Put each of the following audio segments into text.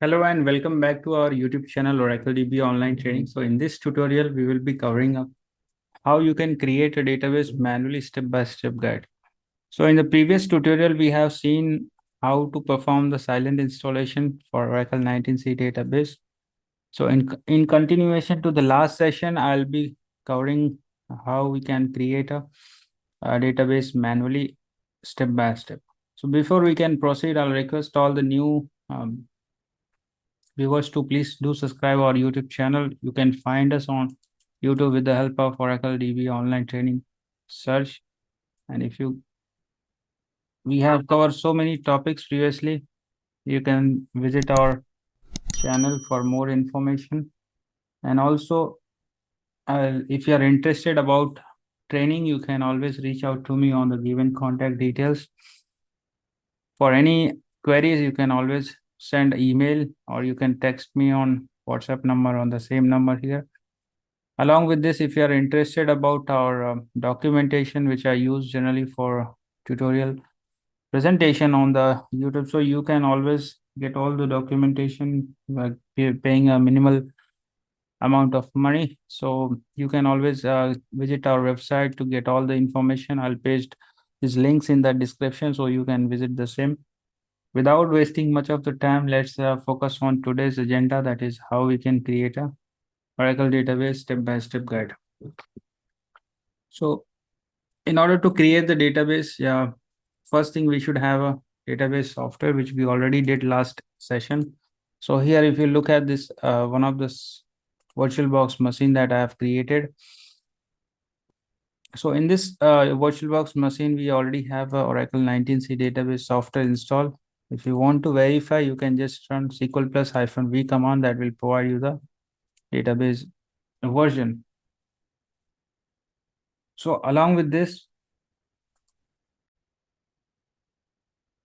Hello and welcome back to our YouTube channel Oracle DB Online Training. So in this tutorial, we will be covering up how you can create a database manually step-by-step guide. So in the previous tutorial, we have seen how to perform the silent installation for Oracle 19c database. So in continuation to the last session, I'll be covering how we can create a database manually step by step. So before we can proceed, I'll request all the new viewers to please do subscribe our YouTube channel. You can find us on YouTube with the help of Oracle DB online training search. And if you we have covered so many topics previously, you can visit our channel for more information. And also, if you are interested about training, you can always reach out to me on the given contact details. For any queries, you can always send email or you can text me on WhatsApp number on the same number here. Along with this, if you are interested about our documentation, which I use generally for tutorial presentation on the YouTube, so you can always get all the documentation paying a minimal amount of money. So you can always visit our website to get all the information. I'll paste these links in the description so you can visit the same. Without wasting much of the time, let's focus on today's agenda, that is how we can create a Oracle database step-by-step guide. So in order to create the database, yeah, first thing we should have a database software, which we already did last session. So here, if you look at this, one of this VirtualBox machine that I have created. So in this VirtualBox machine, we already have a Oracle 19c database software installed. If you want to verify, you can just run SQL plus -v command that will provide you the database version. So along with this,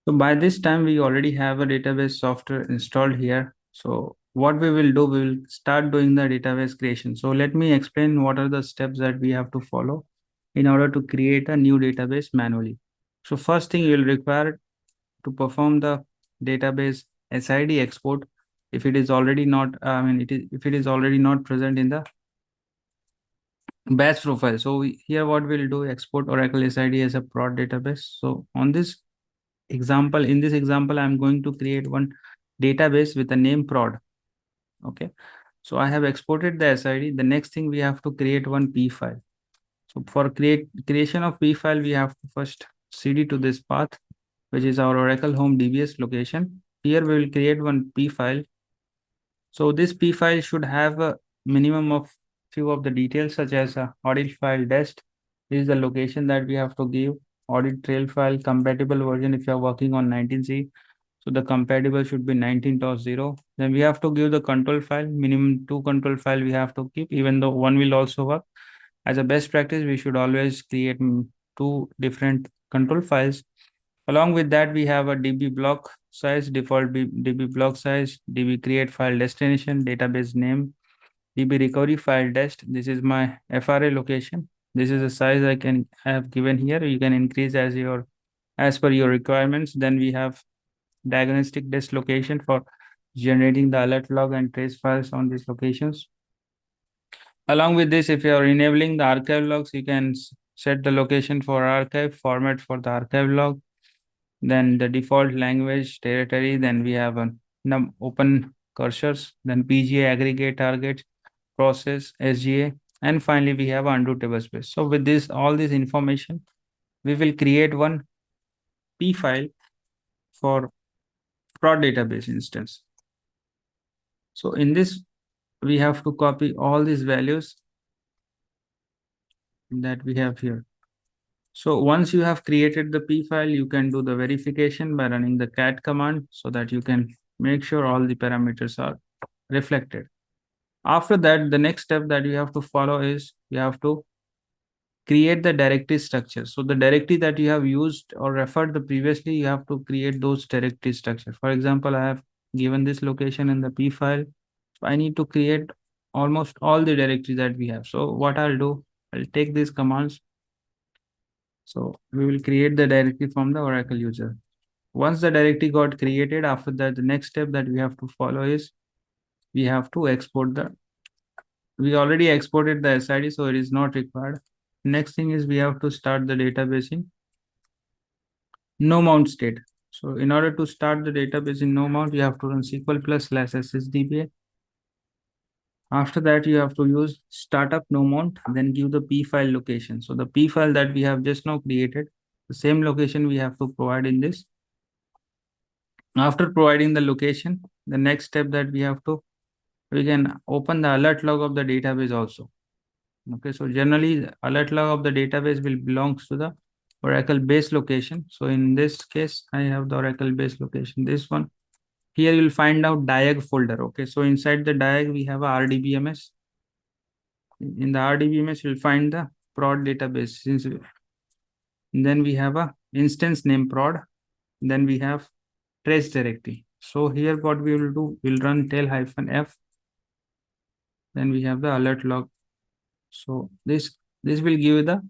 so by this time, we already have a database software installed here. So what we will do, we will start doing the database creation. So let me explain what are the steps that we have to follow in order to create a new database manually. So first thing you will require to perform the database SID export if it is already not, if it is already not present in the batch profile. So here what we'll do, export Oracle SID as a prod database. So on this example, in this example, I'm going to create one database with the name prod. Okay. So I have exported the SID. The next thing, we have to create one P file. So for creation of P file, we have to first cd to this path, which is our Oracle home DBS location. Here we will create one P file. So this P file should have a minimum of few of the details, such as a audit file dest. This is the location that we have to give. Audit trail file compatible version if you are working on 19c. So the compatible should be 19.0. Then we have to give the control file, minimum 2 control file we have to keep, even though one will also work. As a best practice, we should always create 2 different control files. Along with that, we have a DB block size, default DB block size, DB create file destination, database name, DB recovery file dest. This is my FRA location. This is the size I can have given here. You can increase as per your requirements. Then we have diagnostic dest location for generating the alert log and trace files on these locations. Along with this, if you are enabling the archive logs, you can set the location for archive, format for the archive log, then the default language, territory, then we have a open cursors, then PGA aggregate target, process, SGA, and finally we have undo tablespace. So with this, all this information, we will create one P file for prod database instance. So in this, we have to copy all these values that we have here. So once you have created the P file, you can do the verification by running the cat command so that you can make sure all the parameters are reflected. After that, the next step that you have to follow is you have to create the directory structure. So the directory that you have used or referred the previously, you have to create those directory structure. For example, I have given this location in the P file. So I need to create almost all the directories that we have. So what I'll do, I'll take these commands. So we will create the directory from the Oracle user. Once the directory got created, after that, the next step that we have to follow is we have to export the, we already exported the SID, so it is not required. Next thing is we have to start the database in no mount state. So in order to start the database in no mount, you have to run SQL plus slash SSDBA. After that, you have to use startup no mount, then give the P file location. So the P file that we have just now created, the same location we have to provide in this. After providing the location, the next step that we have to, we can open the alert log of the database also. Okay, so generally the alert log of the database will belongs to the Oracle base location. So in this case, I have the Oracle base location, this one. Here you'll find out diag folder. Okay, so inside the diag, we have a RDBMS. In the RDBMS, you'll find the prod database. Then we have a instance name prod. Then we have trace directory. So here what we will do, we'll run tail -f. Then we have the alert log. So this will give you the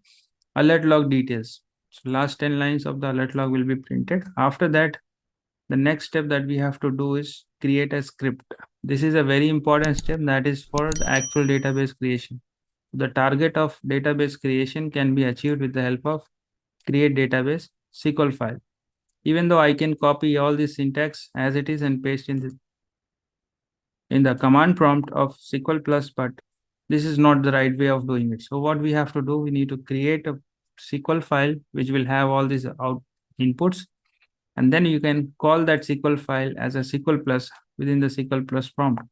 alert log details. So last 10 lines of the alert log will be printed. After that, the next step that we have to do is create a script. This is a very important step, that is for the actual database creation. The target of database creation can be achieved with the help of create database SQL file. Even though I can copy all this syntax as it is and paste in the command prompt of SQL plus, but this is not the right way of doing it. So what we have to do, we need to create a SQL file which will have all these out inputs, and then you can call that SQL file as a SQL plus within the SQL plus prompt.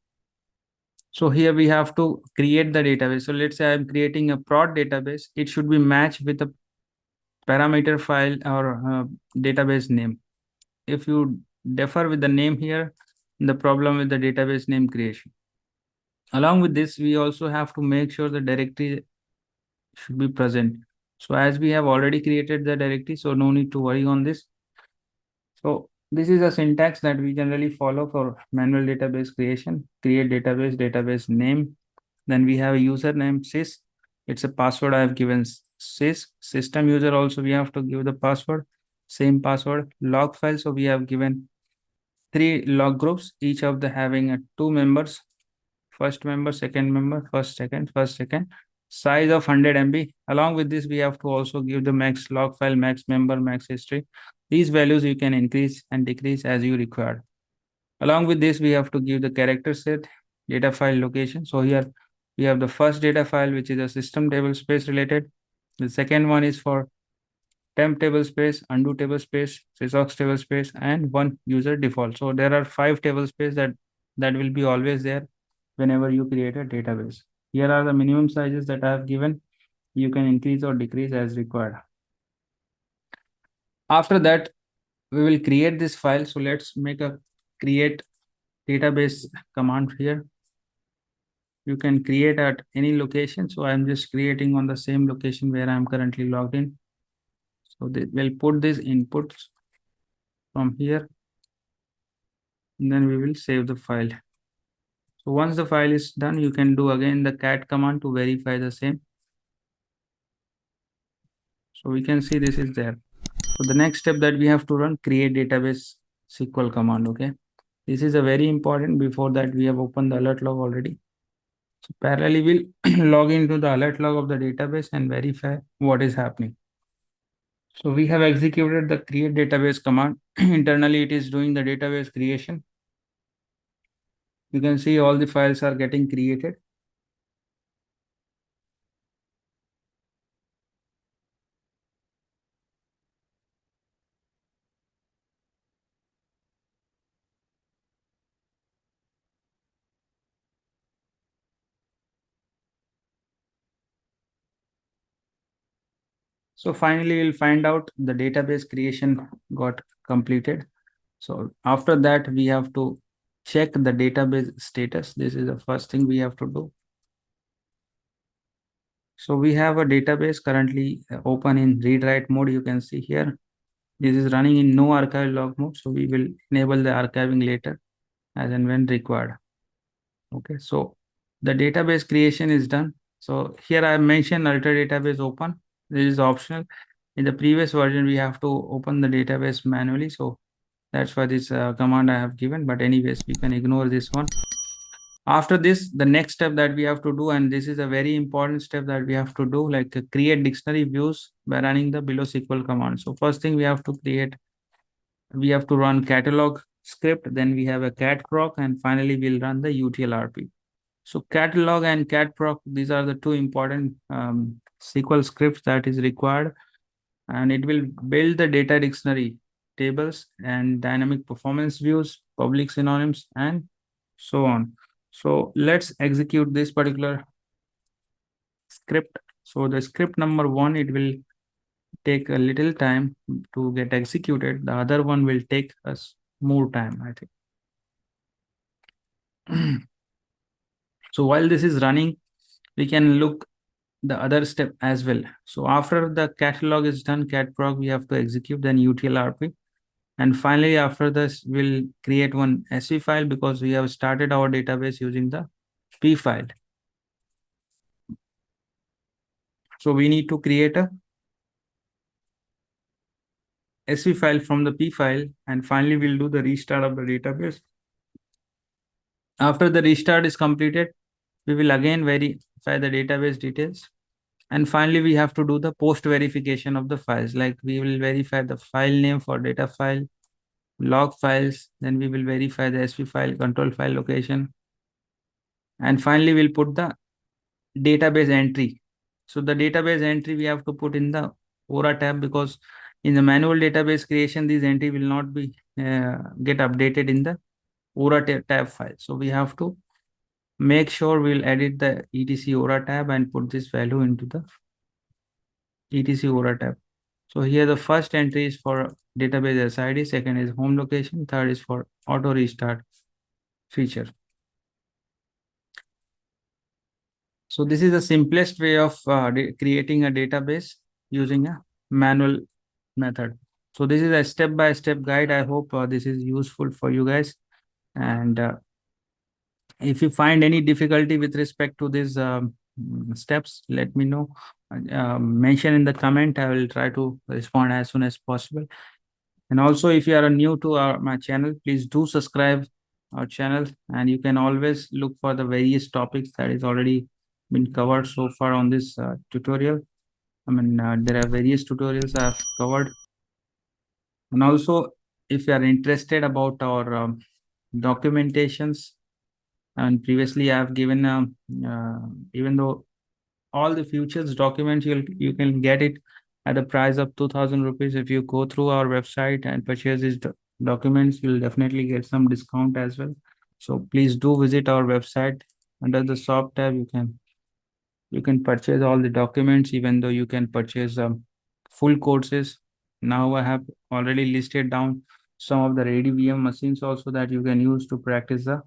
So here we have to create the database. So let's say I'm creating a prod database. It should be matched with a parameter file or database name. If you differ with the name here, the problem with the database name creation. Along with this, we also have to make sure the directory should be present. So as we have already created the directory, so no need to worry on this. So this is a syntax that we generally follow for manual database creation. Create database, database name. Then we have a username sys. It's a password I have given sys. System user also we have to give the password. Same password. Log file. So we have given 3 log groups, each of the having 2 members. First member, second member, first, second, first, second. Size of 100 MB. Along with this, we have to also give the max log file, max member, max history. These values you can increase and decrease as you require. Along with this, we have to give the character set, data file location. So here we have the first data file, which is a system table space related. The second one is for temp table space, undo table space, sysocs table space, and one user default. So there are 5 table space that will be always there whenever you create a database. Here are the minimum sizes that I have given. You can increase or decrease as required. After that, we will create this file. So let's make a create database command here. You can create at any location. So I'm just creating on the same location where I'm currently logged in. So we'll put these inputs from here. And then we will save the file. So once the file is done, you can do again the cat command to verify the same. So we can see this is there. So the next step that we have to run, create database SQL command. Okay. This is a very important. Before that, we have opened the alert log already. So parallelly, we'll log into the alert log of the database and verify what is happening. So we have executed the create database command. Internally, it is doing the database creation. You can see all the files are getting created. So finally, we'll find out the database creation got completed. So after that, we have to check the database status. This is the first thing we have to do. So we have a database currently open in read write mode. You can see here, this is running in no archive log mode. So we will enable the archiving later as and when required. Okay, so the database creation is done. So here I mentioned alter database open. This is optional. In the previous version, we have to open the database manually. So That's why this command I have given, but anyways, we can ignore this one. After this, the next step that we have to do, and this is a very important step that we have to do, like create dictionary views by running the below SQL command. So first thing we have to run catalog script, then we have a cat proc, and finally we'll run the utlrp. So catalog and cat proc, these are the two important SQL scripts that is required, and it will build the data dictionary tables and dynamic performance views, public synonyms, and so on. So let's execute this particular script. So the script number one, it will take a little time to get executed. The other one will take us more time, I think. So while this is running, we can look the other step as well. So after the catalog is done, cat proc, we have to execute, then utlrp. And finally, after this, we'll create one SV file because we have started our database using the P file. So we need to create a SV file from the P file, and finally we'll do the restart of the database. After the restart is completed, we will again verify the database details. And finally, we have to do the post verification of the files. Like we will verify the file name for data file, log files, then we will verify the SV file, control file location. And finally, we'll put the database entry. So the database entry we have to put in the ORA tab, because in the manual database creation, these entry will not be get updated in the ORA tab file. So we have to make sure we'll edit the etc ORA tab and put this value into the etc ORA tab. So here the first entry is for database SID, second is home location, third is for auto restart feature. So this is the simplest way of creating a database using a manual method. So this is a step-by-step guide. I hope this is useful for you guys. And if you find any difficulty with respect to these steps, let me know. Mention in the comment. I will try to respond as soon as possible. And also, if you are new to my channel, please do subscribe our channel, and you can always look for the various topics that is already been covered so far on this tutorial. I mean, there are various tutorials I have covered. And also, if you are interested about our documentations, and previously I have given, even though all the futures documents, you can get it at the price of 2000 rupees. If you go through our website and purchase these documents, you'll definitely get some discount as well. So please do visit our website. Under the shop tab, you can purchase all the documents, even though you can purchase full courses. Now I have already listed down some of the ready VM machines also that you can use to practice the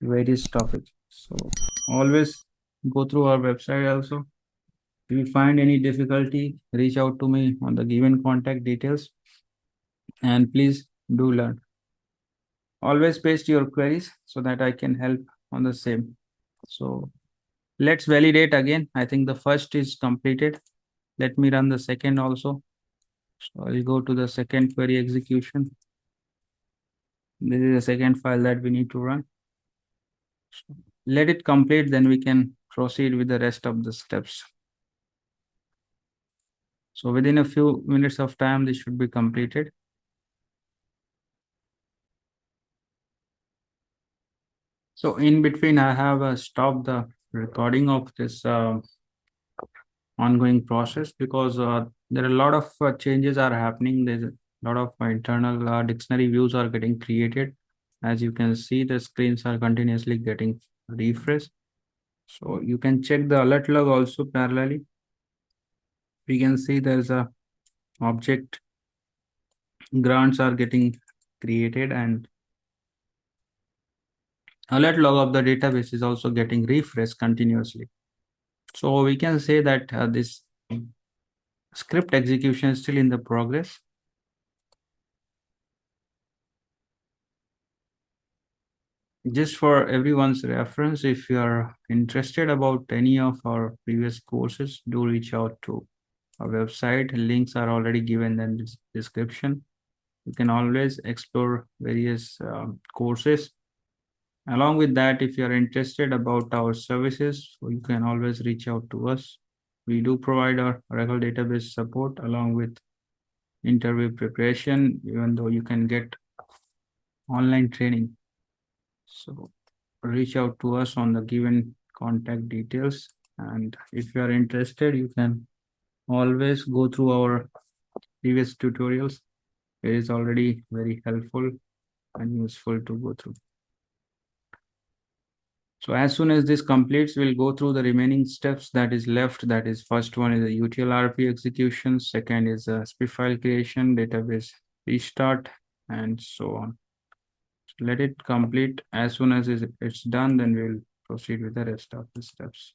various topics. So always go through our website also. If you find any difficulty, reach out to me on the given contact details, and please do learn. Always paste your queries so that I can help on the same. So let's validate again. I think the first is completed. Let me run the second also. So I'll go to the second query execution. This is the second file that we need to run. So let it complete, then we can proceed with the rest of the steps. So within a few minutes of time, this should be completed. So in between, I have stopped the recording of this ongoing process, because there are a lot of changes are happening. There's a lot of internal dictionary views are getting created. As you can see, the screens are continuously getting refreshed. So you can check the alert log also parallelly. We can see there's a object grants are getting created, and alert log of the database is also getting refreshed continuously. So we can say that this script execution is still in the progress. Just for everyone's reference, if you are interested about any of our previous courses, do reach out to our website. Links are already given in the description. You can always explore various courses. Along with that, if you are interested about our services, you can always reach out to us. We do provide our Oracle database support along with interview preparation, even though you can get online training. So reach out to us on the given contact details. And if you are interested, you can always go through our previous tutorials. It is already very helpful and useful to go through. So as soon as this completes, we'll go through the remaining steps that is left. That is, first one is the utlrp execution. Second is SP file creation, database restart, and so on. So let it complete. As soon as it's done, then we'll proceed with the rest of the steps.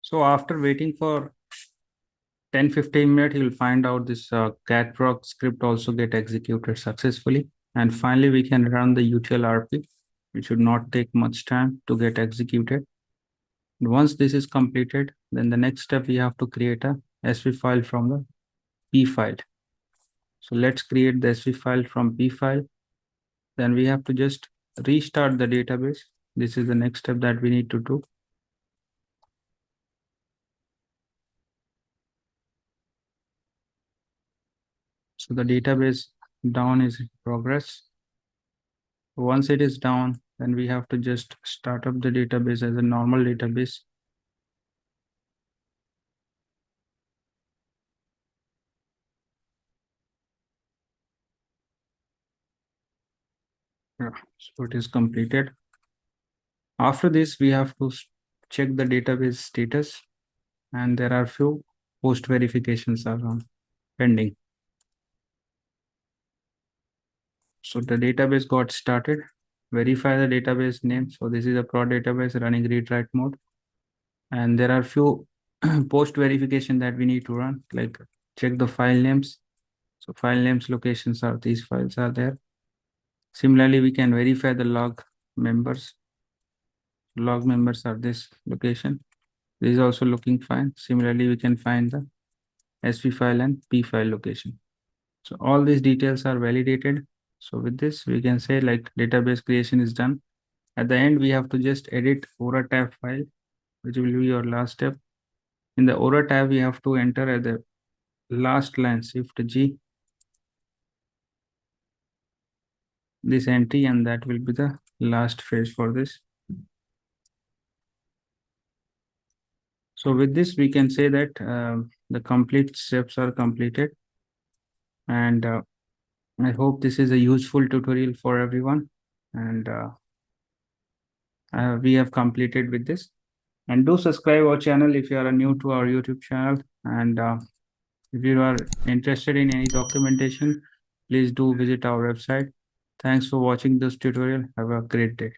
So after waiting for 10-15 minutes, you'll find out this cat proc script also get executed successfully. And finally, we can run the utlrp. It should not take much time to get executed. And once this is completed, then the next step, we have to create a SV file from the P file. So let's create the SV file from P file. Then we have to just restart the database. This is the next step that we need to do. So the database down is in progress. Once it is down, then we have to just start up the database as a normal database. Yeah, so it is completed. After this, we have to check the database status, and there are few post verifications are on pending. So the database got started. Verify the database name. So this is a prod database running read write mode. And there are few post verification that we need to run, like check the file names. So file names locations are these files are there. Similarly, we can verify the log members. Log members are this location. This is also looking fine. Similarly, we can find the SV file and P file location. So all these details are validated. So with this, we can say like database creation is done. At the end, we have to just edit Aura tab file, which will be your last step. In the Aura tab, we have to enter at the last line, Shift G, this entry, and that will be the last phase for this. So with this, we can say that the complete steps are completed. And I hope this is a useful tutorial for everyone. And we have completed with this. And do subscribe our channel if you are new to our YouTube channel. And if you are interested in any documentation, please do visit our website. Thanks for watching this tutorial. Have a great day.